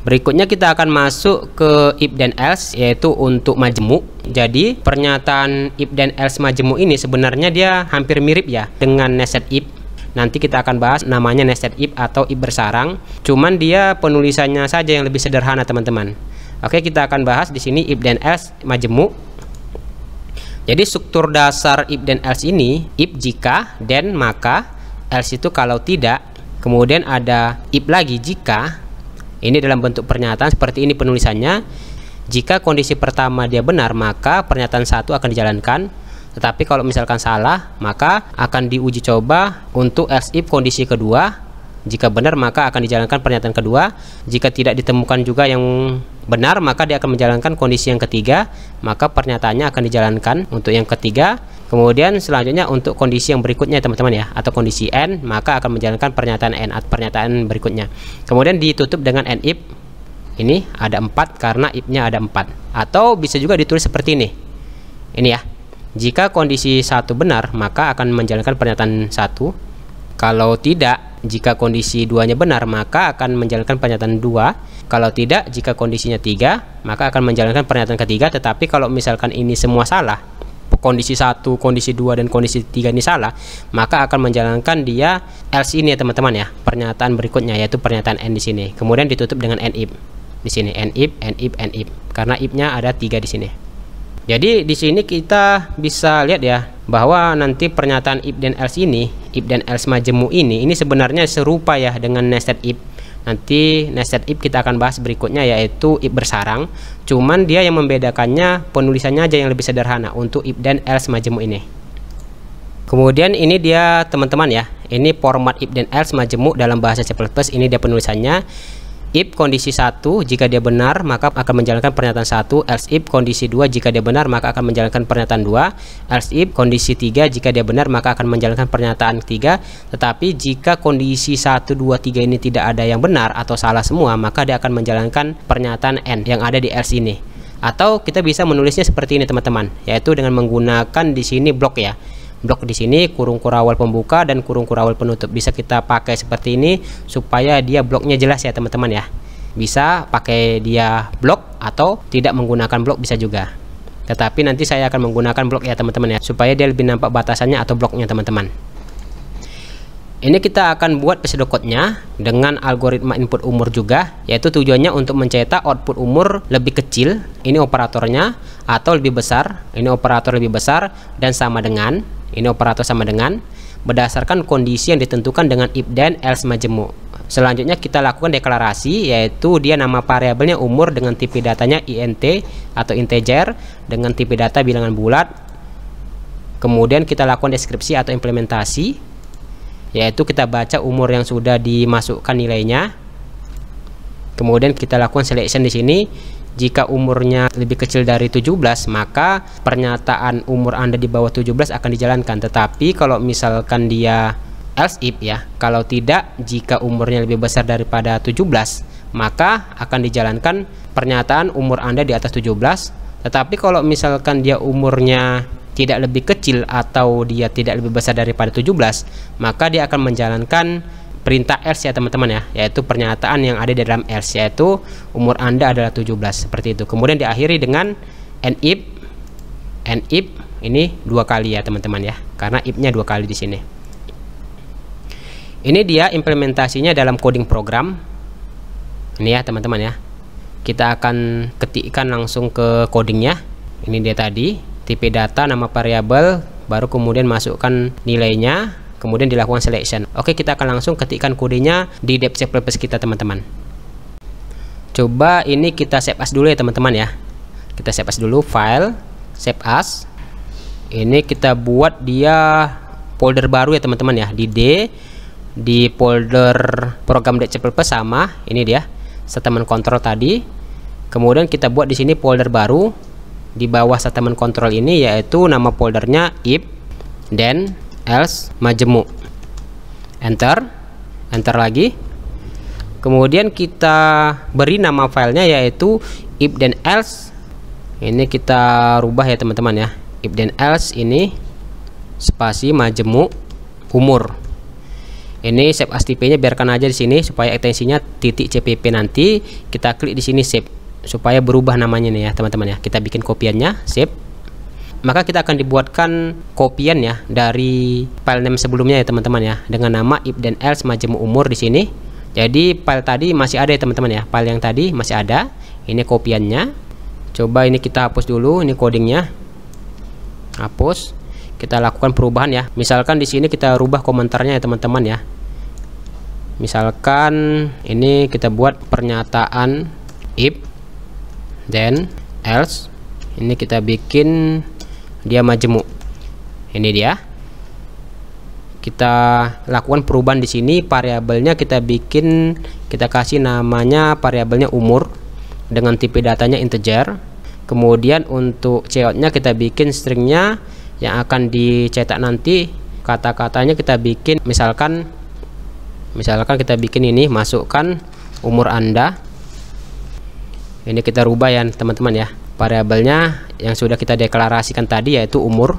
Berikutnya kita akan masuk ke if dan else, yaitu untuk majemuk. Jadi pernyataan if dan else majemuk ini sebenarnya dia hampir mirip ya dengan nested if. Nanti kita akan bahas namanya nested if atau if bersarang. Cuman dia penulisannya saja yang lebih sederhana teman-teman. Oke, kita akan bahas di sini if dan else majemuk. Jadi struktur dasar if dan else ini, if jika, then maka, else itu kalau tidak, kemudian ada if lagi jika. Ini dalam bentuk pernyataan seperti ini penulisannya. Jika kondisi pertama dia benar, maka pernyataan satu akan dijalankan. Tetapi kalau misalkan salah, maka akan diuji coba untuk else if kondisi kedua. Jika benar, maka akan dijalankan pernyataan kedua. Jika tidak ditemukan juga yang benar, maka dia akan menjalankan kondisi yang ketiga. Maka pernyataannya akan dijalankan untuk yang ketiga. Kemudian selanjutnya untuk kondisi yang berikutnya teman-teman ya, atau kondisi n, maka akan menjalankan pernyataan n atau pernyataan berikutnya. Kemudian ditutup dengan n if. Ini ada 4 karena if-nya ada 4. Atau bisa juga ditulis seperti ini. Ini ya. Jika kondisi 1 benar, maka akan menjalankan pernyataan 1. Kalau tidak, jika kondisi 2-nya benar, maka akan menjalankan pernyataan 2. Kalau tidak, jika kondisinya 3, maka akan menjalankan pernyataan ketiga. Tetapi kalau misalkan ini semua salah, kondisi 1, kondisi 2, dan kondisi 3 ini salah, maka akan menjalankan dia else ini ya teman-teman ya, pernyataan berikutnya yaitu pernyataan n di sini. Kemudian ditutup dengan n if. Di sini n if, n if, n if. Karena if-nya ada 3 di sini. Jadi di sini kita bisa lihat ya bahwa nanti pernyataan if dan else ini, if dan else majemuk ini sebenarnya serupa ya dengan nested if. Nanti nested if kita akan bahas berikutnya yaitu if bersarang. Cuman dia yang membedakannya penulisannya aja yang lebih sederhana untuk if dan else majemuk ini. Kemudian ini dia teman-teman ya. Ini format if dan else majemuk dalam bahasa C++. Ini dia penulisannya. If kondisi 1 jika dia benar maka akan menjalankan pernyataan 1, else if kondisi 2 jika dia benar maka akan menjalankan pernyataan 2, else if kondisi 3 jika dia benar maka akan menjalankan pernyataan 3. Tetapi jika kondisi 1, 2, 3 ini tidak ada yang benar atau salah semua, maka dia akan menjalankan pernyataan n yang ada di else ini. Atau kita bisa menulisnya seperti ini teman-teman, yaitu dengan menggunakan di sini blok ya. Blok di sini kurung kurawal pembuka dan kurung kurawal penutup. Bisa kita pakai seperti ini supaya dia bloknya jelas ya teman-teman ya. Bisa pakai dia blok atau tidak menggunakan blok bisa juga. Tetapi nanti saya akan menggunakan blok ya teman-teman ya, supaya dia lebih nampak batasannya atau bloknya teman-teman. Ini kita akan buat pseudocode-nya dengan algoritma input umur juga, yaitu tujuannya untuk mencetak output umur lebih kecil. Ini operatornya, atau lebih besar. Ini operator lebih besar dan sama dengan. Ini operator sama dengan berdasarkan kondisi yang ditentukan dengan if dan else majemuk. Selanjutnya kita lakukan deklarasi, yaitu dia nama variabelnya umur dengan tipe datanya int atau integer dengan tipe data bilangan bulat. Kemudian kita lakukan deskripsi atau implementasi, yaitu kita baca umur yang sudah dimasukkan nilainya. Kemudian kita lakukan selection di sini. Jika umurnya lebih kecil dari 17, maka pernyataan umur Anda di bawah 17 akan dijalankan. Tetapi kalau misalkan dia else if ya, kalau tidak, jika umurnya lebih besar daripada 17, maka akan dijalankan pernyataan umur Anda di atas 17. Tetapi kalau misalkan dia umurnya tidak lebih kecil atau dia tidak lebih besar daripada 17, maka dia akan menjalankan perintah else ya teman-teman ya, yaitu pernyataan yang ada di dalam else, yaitu umur Anda adalah 17 seperti itu. Kemudian diakhiri dengan n if ini 2 kali ya teman-teman ya, karena if-nya 2 kali di sini. Ini dia implementasinya dalam coding program. Ini ya teman-teman ya. Kita akan ketikkan langsung ke codingnya. Ini dia tadi, tipe data, nama variabel, baru kemudian masukkan nilainya, kemudian dilakukan selection. Oke, kita akan langsung ketikkan kodenya di dev C++ kita teman-teman. Coba ini kita save as dulu ya teman-teman ya. Kita save as dulu, file, save as. Ini kita buat dia folder baru ya teman-teman ya, di D, di folder program dev C++ sama, ini dia statement control tadi. Kemudian kita buat di sini folder baru di bawah statement control ini, yaitu nama foldernya if then else majemuk. Enter lagi. Kemudian kita beri nama filenya yaitu if then else. Ini kita rubah ya teman-teman ya. If then else ini spasi majemuk umur. Ini save as TP-nya biarkan aja di sini supaya ekstensinya .cpp. Nanti kita klik di sini save supaya berubah namanya nih ya teman-teman ya. Kita bikin kopiannya, save. Maka kita akan dibuatkan kopian ya dari file name sebelumnya ya teman-teman ya, dengan nama if dan else majemuk umur di sini. Jadi file tadi masih ada ya teman-teman ya, file yang tadi masih ada. Ini kopiannya. Coba ini kita hapus dulu, ini codingnya. Hapus. Kita lakukan perubahan ya. Misalkan di sini kita rubah komentarnya ya teman-teman ya. Misalkan ini kita buat pernyataan if then else. Ini kita bikin dia majemuk. Ini dia. Kita lakukan perubahan di sini, variabelnya kita bikin, kita kasih namanya variabelnya umur dengan tipe datanya integer. Kemudian untuk cout-nya kita bikin stringnya yang akan dicetak nanti, kata-katanya kita bikin misalkan kita bikin ini, masukkan umur Anda. Ini kita rubah ya teman-teman ya, variabelnya yang sudah kita deklarasikan tadi yaitu umur.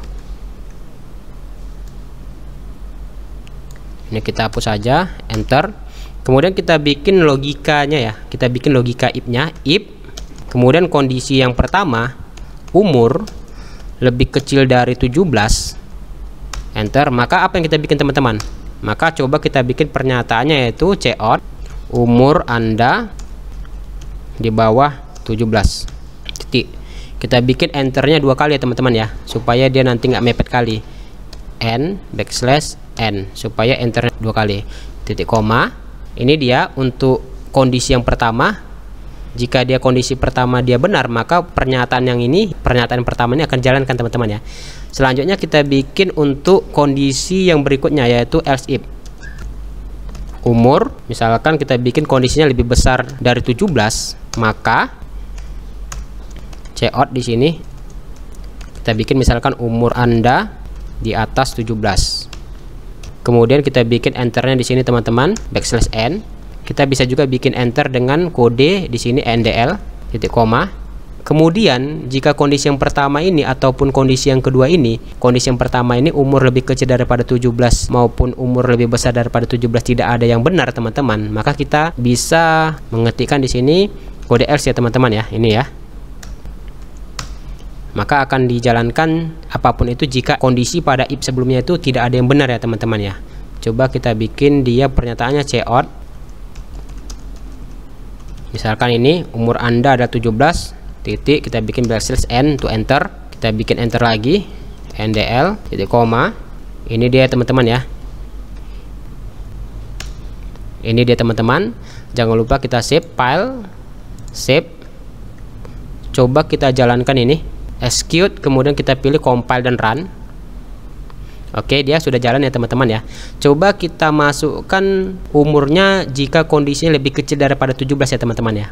Ini kita hapus saja, enter. Kemudian kita bikin logikanya ya, kita bikin logika if-nya, if kemudian kondisi yang pertama umur lebih kecil dari 17, enter. Maka apa yang kita bikin teman-teman? Maka coba kita bikin pernyataannya yaitu cout umur Anda di bawah 17 titik. Kita bikin enternya 2 kali ya teman-teman ya, supaya dia nanti nggak mepet kali, n backslash n, supaya enternya 2 kali, titik koma. Ini dia untuk kondisi yang pertama. Jika dia kondisi pertama dia benar, maka pernyataan pertama ini akan jalankan teman-teman ya. Selanjutnya kita bikin untuk kondisi yang berikutnya yaitu else if umur, misalkan kita bikin kondisinya lebih besar dari 17, maka cout di sini kita bikin misalkan umur Anda di atas 17. Kemudian kita bikin enternya di sini teman-teman, backslash n. Kita bisa juga bikin enter dengan kode di sini ndl titik koma. Kemudian jika kondisi yang pertama ini ataupun kondisi yang kedua ini, kondisi yang pertama ini umur lebih kecil daripada 17 maupun umur lebih besar daripada 17 tidak ada yang benar teman-teman, maka kita bisa mengetikkan di sini kode else ya teman-teman ya, ini ya. Maka akan dijalankan apapun itu jika kondisi pada if sebelumnya itu tidak ada yang benar ya teman-teman ya. Coba kita bikin dia pernyataannya cout. Misalkan ini umur Anda ada 17 titik, kita bikin backslash n to enter. Kita bikin enter lagi, ndl titik koma. Ini dia teman-teman ya. Ini dia teman-teman. Jangan lupa kita save file, save. Coba kita jalankan ini, execute, kemudian kita pilih compile dan run. Oke, dia sudah jalan ya teman-teman ya. Coba kita masukkan umurnya jika kondisinya lebih kecil daripada 17 ya teman-teman ya.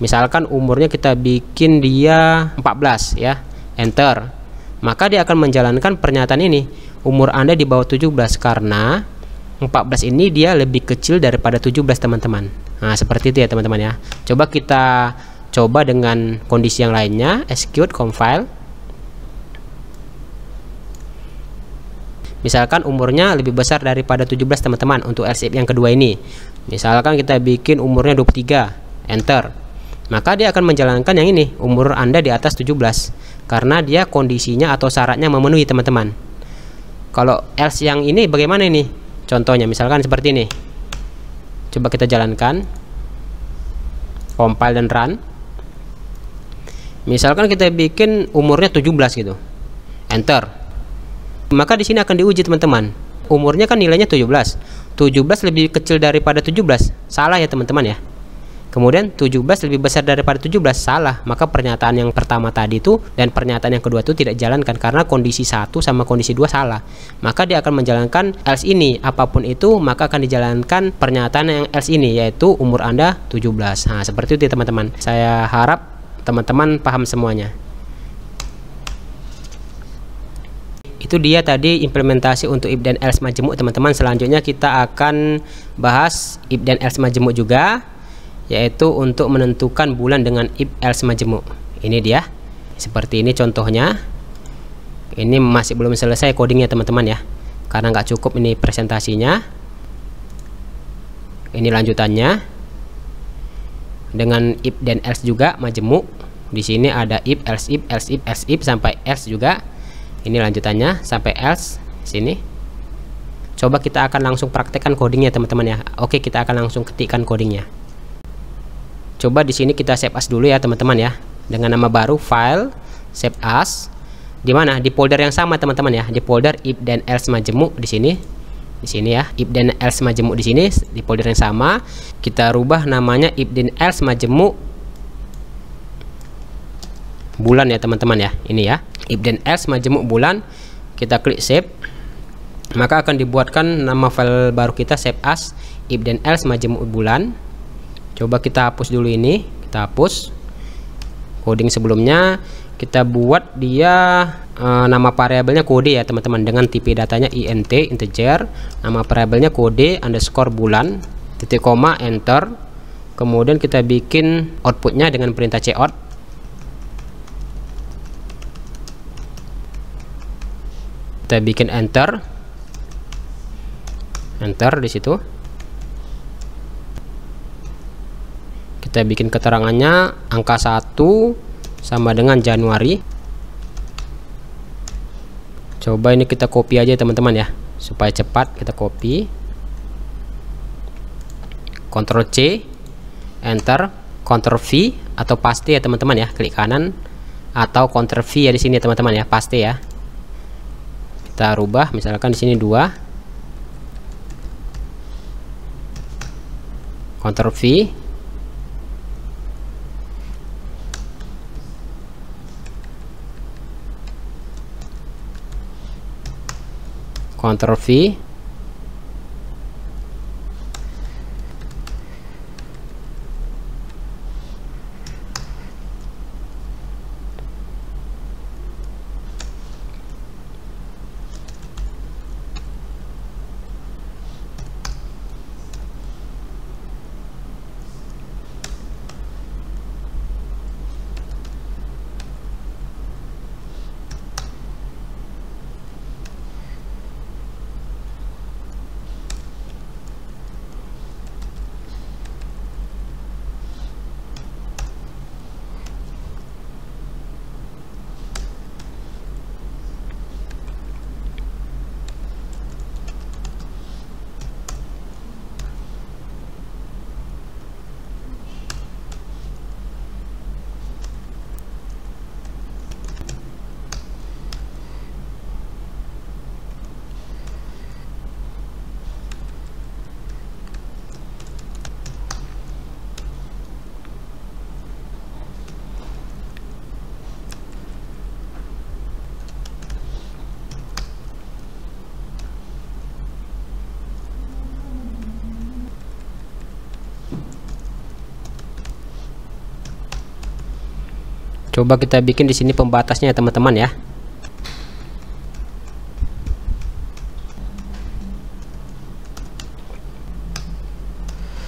Misalkan umurnya kita bikin dia 14 ya, enter. Maka dia akan menjalankan pernyataan ini, umur Anda di bawah 17, karena 14 ini dia lebih kecil daripada 17 teman-teman. Nah seperti itu ya teman-teman ya. Coba kita coba dengan kondisi yang lainnya, execute, compile. Misalkan umurnya lebih besar daripada 17 teman-teman untuk else if yang kedua ini. Misalkan kita bikin umurnya 23, enter. Maka dia akan menjalankan yang ini, umur Anda di atas 17, karena dia kondisinya atau syaratnya memenuhi teman-teman. Kalau else yang ini bagaimana ini? Contohnya misalkan seperti ini. Coba kita jalankan, compile dan run. Misalkan kita bikin umurnya 17 gitu, enter. Maka di sini akan diuji teman-teman. Umurnya kan nilainya 17. 17 lebih kecil daripada 17. Salah ya teman-teman ya. Kemudian 17 lebih besar daripada 17. Salah. Maka pernyataan yang pertama tadi itu dan pernyataan yang kedua itu tidak jalankan karena kondisi 1 sama kondisi 2 salah. Maka dia akan menjalankan else ini. Apapun itu maka akan dijalankan pernyataan yang else ini, yaitu umur Anda 17. Nah, seperti itu teman-teman. Saya harap teman-teman paham semuanya. Itu dia tadi implementasi untuk if dan else majemuk teman-teman. Selanjutnya kita akan bahas if dan else majemuk juga, yaitu untuk menentukan bulan dengan if else majemuk. Ini dia, seperti ini contohnya. Ini masih belum selesai codingnya teman-teman ya, karena nggak cukup ini presentasinya. Ini lanjutannya dengan if dan else juga majemuk. Di sini ada if, else if, else if, else if sampai else juga. Ini lanjutannya sampai else sini. Coba kita akan langsung praktekkan codingnya teman-teman ya. Oke, kita akan langsung ketikkan codingnya. Coba di sini kita save as dulu ya teman-teman ya, dengan nama baru file save as. Di mana? Di folder yang sama teman-teman ya, di folder if dan else majemuk di sini. Di sini ya, if dan else majemuk di sini di folder yang sama. Kita rubah namanya if dan else majemuk bulan ya teman-teman ya. Ini ya, if dan else majemuk bulan. Kita klik save. Maka akan dibuatkan nama file baru kita save as if dan else majemuk bulan. Coba kita hapus dulu ini, kita hapus coding sebelumnya. Kita buat dia nama variabelnya kode ya teman-teman, dengan tipe datanya int integer, nama variabelnya kode underscore bulan, titik koma, enter. Kemudian kita bikin outputnya dengan perintah cout. Kita bikin enter di situ. Kita bikin keterangannya angka 1 sama dengan Januari. Coba ini kita copy aja teman-teman ya, supaya cepat. Kita copy, Ctrl C, enter, Ctrl V atau paste ya teman-teman ya, klik kanan, atau Ctrl V ya di sini teman-teman ya, paste ya. Kita rubah misalkan di sini 2, Ctrl V, Ctrl V, coba kita bikin di sini pembatasnya ya teman-teman ya.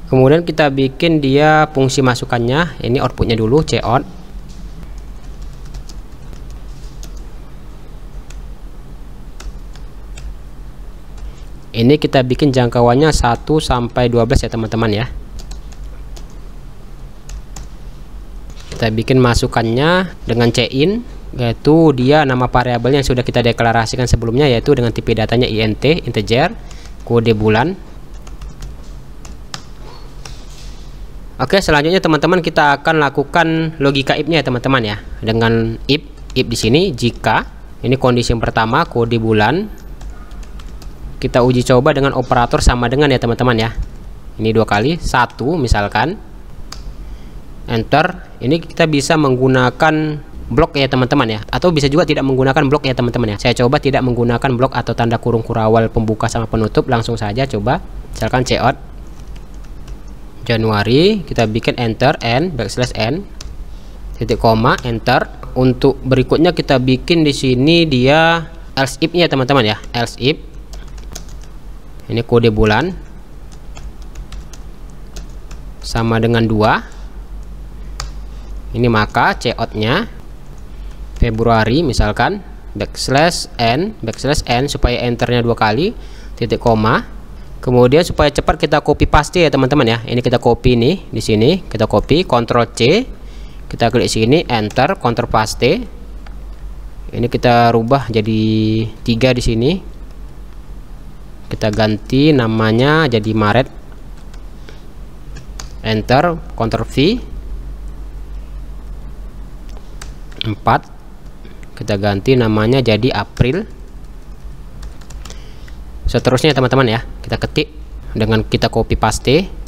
Kemudian kita bikin dia fungsi masukannya. Ini outputnya dulu, cout. Ini kita bikin jangkauannya 1 sampai 12 ya teman-teman ya. Kita bikin masukannya dengan cin, yaitu dia nama variabelnya yang sudah kita deklarasikan sebelumnya, yaitu dengan tipe datanya int integer, kode bulan. Oke, selanjutnya teman-teman kita akan lakukan logika if-nya ya teman-teman ya, dengan if di sini jika ini kondisi yang pertama kode bulan, kita uji coba dengan operator sama dengan ya teman-teman ya. Ini 2 kali, 1 misalkan, enter. Ini kita bisa menggunakan blok ya teman-teman ya, atau bisa juga tidak menggunakan blok ya teman-teman ya. Saya coba tidak menggunakan blok atau tanda kurung kurawal pembuka sama penutup, langsung saja coba. Misalkan cout Januari, kita bikin enter n backslash n titik koma enter. Untuk berikutnya kita bikin di sini dia else if-nya teman-teman ya, else if. Ini kode bulan sama dengan 2. Ini maka cout-nya Februari misalkan backslash n supaya enternya 2 kali, titik koma, Kemudian supaya cepat kita copy paste ya teman-teman ya. Ini kita copy nih di sini, kita copy, Ctrl C, kita klik sini, enter, Ctrl paste. Ini kita rubah jadi 3 di sini. Kita ganti namanya jadi Maret. Enter, Ctrl V. 4. Kita ganti namanya jadi April. Seterusnya teman-teman ya, kita ketik dengan kita copy paste.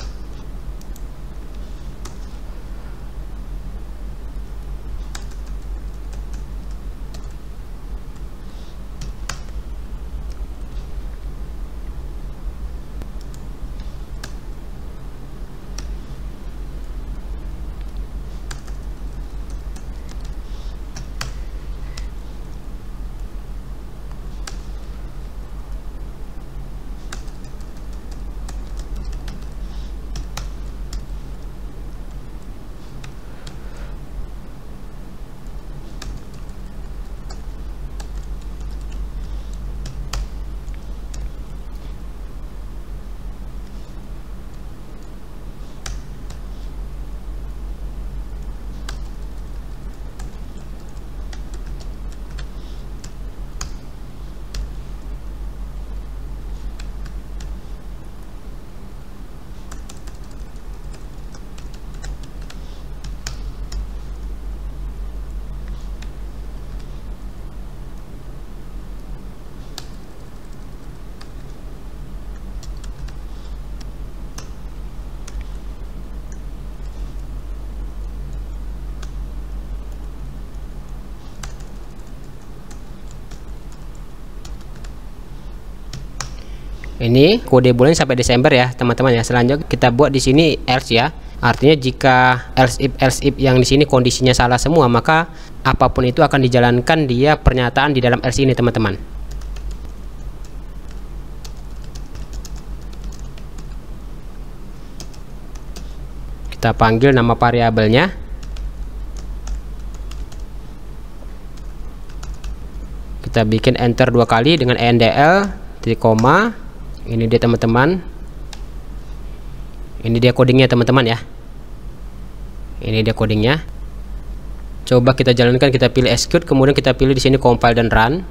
Ini kode bulan sampai Desember ya teman-teman ya. Selanjutnya kita buat di sini else ya. Artinya jika else if yang di sini kondisinya salah semua, maka apapun itu akan dijalankan dia pernyataan di dalam else ini teman-teman. Kita panggil nama variabelnya. Kita bikin enter 2 kali dengan endl titik koma. Ini dia teman-teman. Ini dia codingnya teman-teman ya. Ini dia codingnya. Coba kita jalankan, kita pilih execute, kemudian kita pilih di sini compile dan run.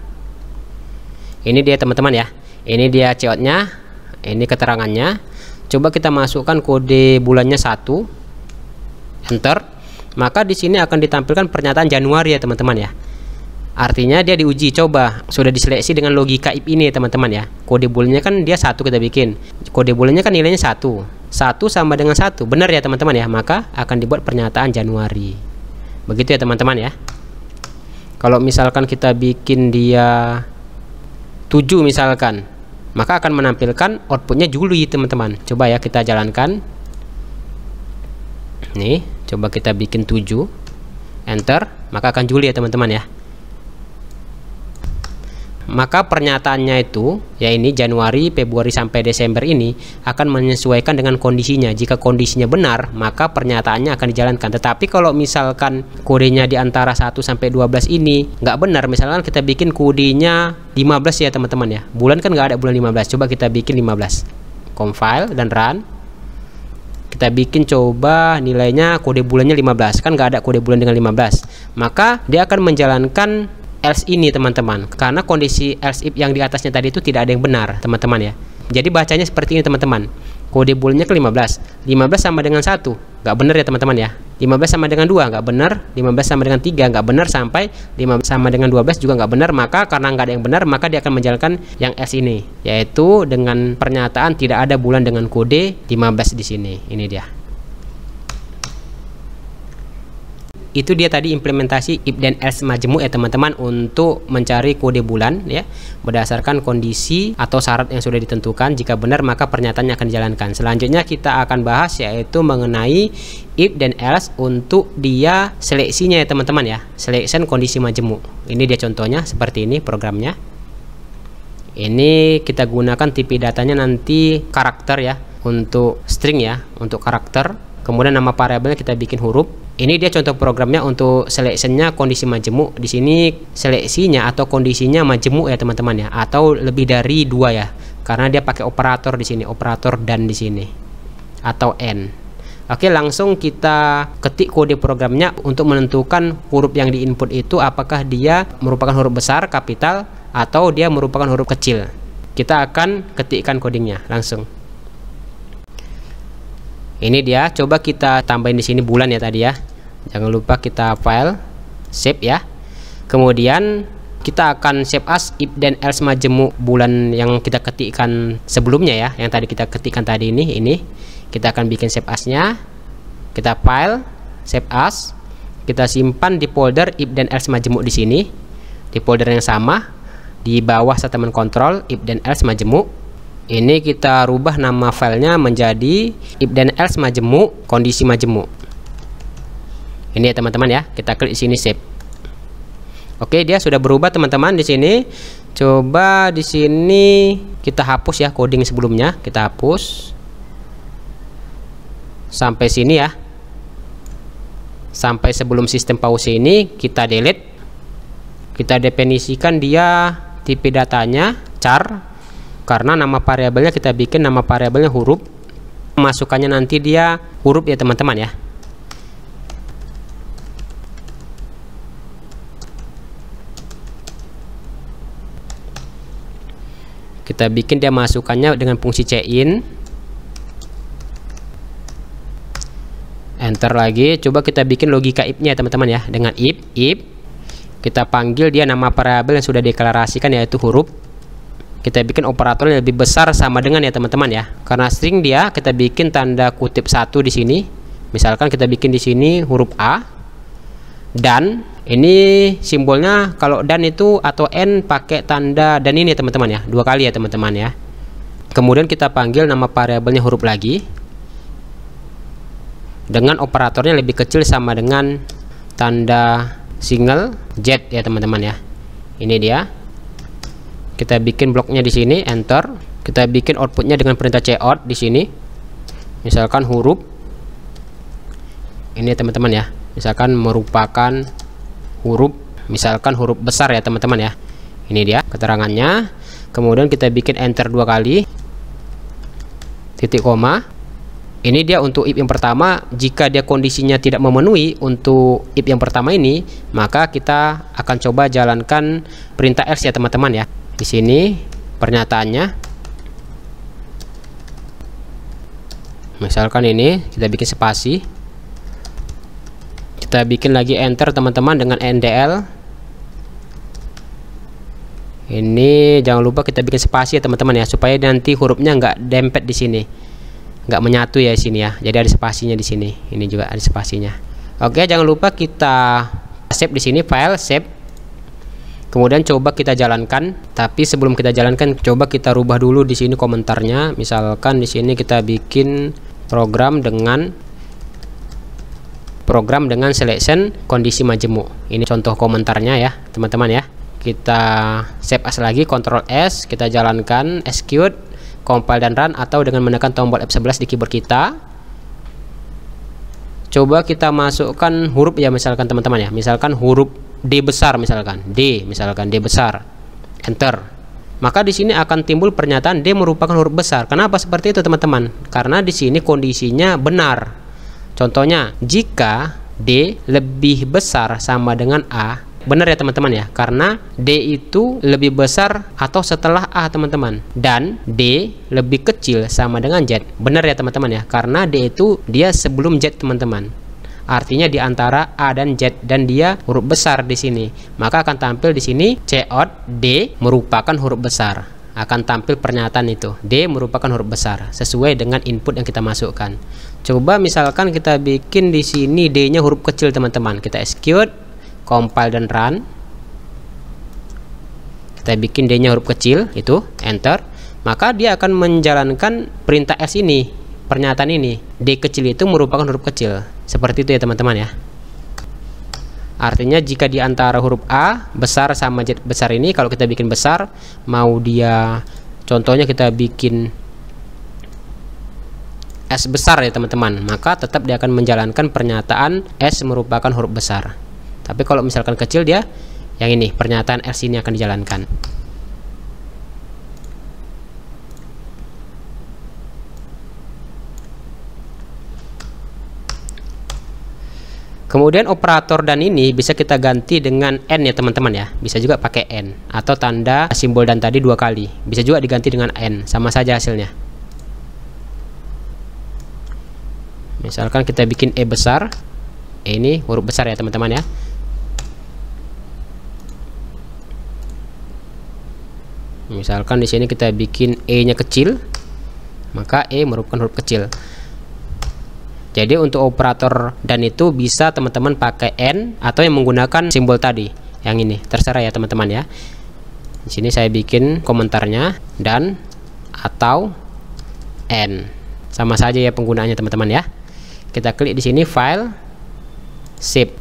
Ini dia teman-teman ya. Ini dia coutnya, ini keterangannya. Coba kita masukkan kode bulannya 1. Enter. Maka di sini akan ditampilkan pernyataan Januari ya teman-teman ya. Artinya dia diuji, coba sudah diseleksi dengan logika if ini teman-teman ya. Kode bulannya kan dia 1 kita bikin. Kode bulannya kan nilainya 1. 1 sama dengan 1. Benar ya teman-teman ya. Maka akan dibuat pernyataan Januari. Begitu ya teman-teman ya. Kalau misalkan kita bikin dia 7 misalkan, maka akan menampilkan outputnya Juli teman-teman. Coba ya kita jalankan. Nih, coba kita bikin 7. Enter, maka akan Juli ya teman-teman ya. Maka pernyataannya itu, ya ini Januari, Februari sampai Desember ini akan menyesuaikan dengan kondisinya. Jika kondisinya benar, maka pernyataannya akan dijalankan. Tetapi kalau misalkan kodenya di antara 1 sampai 12 ini nggak benar, misalkan kita bikin kodenya 15 ya teman-teman ya. Bulan kan nggak ada bulan 15. Coba kita bikin 15. Compile dan run. Kita bikin coba nilainya kode bulannya 15. Kan nggak ada kode bulan dengan 15. Maka dia akan menjalankan else ini teman-teman, karena kondisi else if yang di atasnya tadi itu tidak ada yang benar teman-teman ya. Jadi bacanya seperti ini teman-teman. Kode bulannya ke 15. 15 sama dengan 1 nggak benar ya teman-teman ya. 15 sama dengan 2 nggak benar. 15 sama dengan 3 nggak benar. Sampai 15 sama dengan 12 juga nggak benar. Maka karena nggak ada yang benar, maka dia akan menjalankan yang else ini, yaitu dengan pernyataan tidak ada bulan dengan kode 15 di sini. Ini dia. Itu dia tadi implementasi if dan else majemuk ya teman-teman, untuk mencari kode bulan ya berdasarkan kondisi atau syarat yang sudah ditentukan. Jika benar maka pernyataannya akan dijalankan. Selanjutnya kita akan bahas yaitu mengenai if dan else untuk dia seleksinya ya teman-teman ya, selection kondisi majemuk. Ini dia contohnya seperti ini programnya. Ini kita gunakan tipe datanya nanti karakter ya, untuk string ya, untuk karakter. Kemudian nama variabelnya kita bikin huruf. Ini dia contoh programnya untuk seleksinya kondisi majemuk. Di sini seleksinya atau kondisinya majemuk ya teman-teman ya, atau lebih dari 2 ya. karena dia pakai operator di sini, operator dan di sini atau and. Oke, langsung kita ketik kode programnya untuk menentukan huruf yang diinput itu apakah dia merupakan huruf besar, kapital, atau dia merupakan huruf kecil. Kita akan ketikkan codingnya langsung. Ini dia, coba kita tambahin di sini bulan ya tadi ya. Jangan lupa kita file, save ya. Kemudian kita akan save as if dan else majemuk bulan yang kita ketikkan sebelumnya ya, yang tadi kita ketikkan tadi ini. Kita akan bikin save as-nya. Kita file, save as. Kita simpan di folder if dan else majemuk di sini. Di folder yang sama, di bawah statement control if dan else majemuk. Ini kita rubah nama filenya menjadi if dan else majemuk kondisi majemuk. Ini ya teman-teman ya. Kita klik sini save. Oke, dia sudah berubah teman-teman di sini. Coba di sini kita hapus ya coding sebelumnya, kita hapus. Sampai sini ya, sampai sebelum sistem pause ini kita delete. Kita definisikan dia tipe datanya char, karena nama variabelnya kita bikin nama variabelnya huruf. Masukannya nanti dia huruf ya teman-teman ya. Kita bikin dia masukannya dengan fungsi cin. Enter lagi, coba kita bikin logika if-nya teman-teman ya, dengan if kita panggil dia nama variabel yang sudah deklarasikan yaitu huruf. Kita bikin operator yang lebih besar sama dengan ya teman-teman ya, karena string dia kita bikin tanda kutip 1 di sini. Misalkan kita bikin di sini huruf A, dan ini simbolnya kalau dan itu atau n pakai tanda dan ini ya teman-teman ya, 2 kali ya teman-teman ya. Kemudian kita panggil nama variabelnya huruf lagi dengan operatornya lebih kecil sama dengan tanda single z ya teman-teman ya. Ini dia. Kita bikin bloknya di sini, enter. Kita bikin outputnya dengan perintah cout di sini. Misalkan huruf ini teman-teman ya. Misalkan merupakan huruf, misalkan huruf besar ya teman-teman ya. Ini dia keterangannya. Kemudian kita bikin enter 2 kali. Titik koma. Ini dia untuk if yang pertama. Jika dia kondisinya tidak memenuhi untuk if yang pertama ini, maka kita akan coba jalankan perintah else ya teman-teman ya. Di sini pernyataannya, misalkan ini kita bikin spasi, kita bikin lagi enter teman-teman dengan ndl. Ini jangan lupa kita bikin spasi ya teman-teman ya, supaya nanti hurufnya nggak dempet di sini, nggak menyatu ya di sini ya. Jadi ada spasinya di sini. Ini juga ada spasinya. Oke, jangan lupa kita save di sini, file save. Kemudian coba kita jalankan. Tapi sebelum kita jalankan, coba kita rubah dulu di sini komentarnya. Misalkan di sini kita bikin program dengan selection kondisi majemuk. Ini contoh komentarnya ya teman-teman ya. Kita save as lagi, Ctrl S, kita jalankan, execute, compile dan run, atau dengan menekan tombol F11 di keyboard kita. Coba kita masukkan huruf ya, misalkan teman-teman ya, misalkan huruf D besar, misalkan D besar, enter. Maka di sini akan timbul pernyataan D merupakan huruf besar. Kenapa seperti itu teman-teman? Karena di sini kondisinya benar. Contohnya, jika D lebih besar sama dengan A, benar ya teman-teman ya, karena D itu lebih besar atau setelah A teman-teman, dan D lebih kecil sama dengan Z. Benar ya teman-teman ya, karena D itu dia sebelum Z teman-teman, artinya di antara A dan Z, dan dia huruf besar di sini. Maka akan tampil di sini cout D merupakan huruf besar, akan tampil pernyataan itu D merupakan huruf besar sesuai dengan input yang kita masukkan. Coba misalkan kita bikin di sini D-nya huruf kecil teman-teman, kita execute, compile dan run. Kita bikin D-nya huruf kecil, itu enter. Maka dia akan menjalankan perintah else ini, pernyataan ini, D kecil itu merupakan huruf kecil. Seperti itu ya teman-teman ya. Artinya jika di antara huruf A besar sama Z besar ini, kalau kita bikin besar, mau dia contohnya kita bikin S besar ya teman-teman, maka tetap dia akan menjalankan pernyataan S merupakan huruf besar. Tapi kalau misalkan kecil, dia yang ini, pernyataan else ini akan dijalankan. Kemudian operator dan ini bisa kita ganti dengan N ya teman-teman ya. Bisa juga pakai N atau tanda simbol dan tadi 2 kali. Bisa juga diganti dengan N, sama saja hasilnya. Misalkan kita bikin E besar. E ini huruf besar ya teman-teman ya. Misalkan di sini kita bikin E-nya kecil, maka E merupakan huruf kecil. Jadi untuk operator dan itu bisa teman-teman pakai N atau yang menggunakan simbol tadi. Yang ini terserah ya teman-teman ya. Di sini saya bikin komentarnya dan atau N. Sama saja ya penggunaannya teman-teman ya. Kita klik di sini file, save.